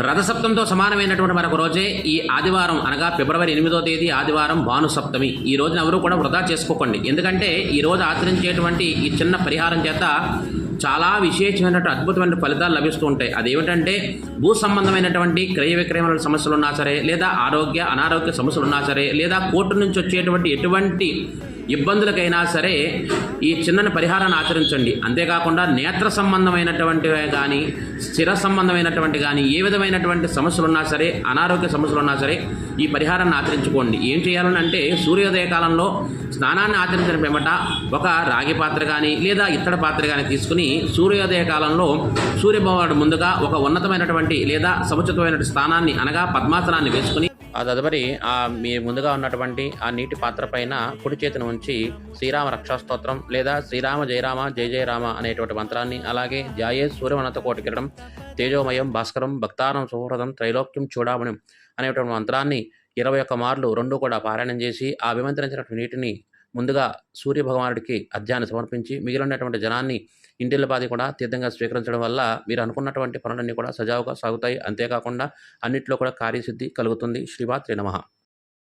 రథసప్తంతో సమానమైనటువంటి మరొక రోజే ఈ ఆదివారం అనగా ఫిబ్రవరి 8వ తేదీ ఆదివారం భానుసప్తమి. ఈ రోజున ఎవరు కూడా వృధా చేసుకోకండి. ఎందుకంటే ఈ రోజు ఆచరించేటువంటి ఈ చిన్న పరిహారం చేత చాలా విశేషమైనటువంటి అద్భుతమైన ఫలితాలు లభిస్తూ ఉంటాయి. అదేమిటంటే భూ సంబంధమైనటువంటి క్రయ విక్రయముల సమస్యలు ఉన్నా సరే, లేదా అనారోగ్య సమస్యలు ఉన్నా సరే, లేదా కోర్టు నుంచి వచ్చేటువంటి ఎటువంటి ఇబ్బందులకైనా సరే ఈ చిన్న పరిహారాన్ని ఆచరించండి. అంతేకాకుండా నేత్ర సంబంధమైనటువంటివే కానీ, స్థిర సంబంధమైనటువంటి కానీ, ఏ విధమైనటువంటి సమస్యలు ఉన్నా సరే, అనారోగ్య సమస్యలు ఉన్నా సరే ఈ పరిహారాన్ని ఆచరించుకోండి. ఏం చేయాలని అంటే సూర్యోదయ కాలంలో స్నానాన్ని ఆచరించిన పిమ్మట ఒక రాగి పాత్ర కానీ లేదా ఇత్తడి పాత్ర కానీ తీసుకుని సూర్యోదయ కాలంలో సూర్యభగవానుడు ముందుగా ఒక ఉన్నతమైనటువంటి లేదా సముచితమైన స్థానాన్ని అనగా పద్మాసనాన్ని వేసుకుని ఆ తదుపరి మీ ముందుగా ఉన్నటువంటి ఆ నీటి పాత్ర పైన కుడి చేతిని ఉంచి శ్రీరామ రక్షాస్తోత్రం లేదా శ్రీరామ జయరామ జయ జయరామ అనేటువంటి మంత్రాన్ని, అలాగే ధ్యాయే సూర్యవనత కోటి కిరణం తేజోమయం భాస్కరం భక్తానం సుహృదం త్రైలోక్యం చూడామణి అనేటువంటి మంత్రాన్ని 21 మార్లు రెండు కూడా పారాయణం చేసి ఆ అభిమంత్రించినటువంటి నీటిని ముందుగా సూర్యభగవానుడికి అర్ఘ్యాన్ని సమర్పించి మిగిలినటువంటి జనాన్ని ఇంటిల్లపాది కూడా తీర్థంగా స్వీకరించడం వల్ల మీరు అనుకున్నటువంటి పనులన్నీ కూడా సజావుగా సాగుతాయి. అంతేకాకుండా అన్నింటిలో కూడా కార్యసిద్ధి కలుగుతుంది. శ్రీమాత్రే నమః.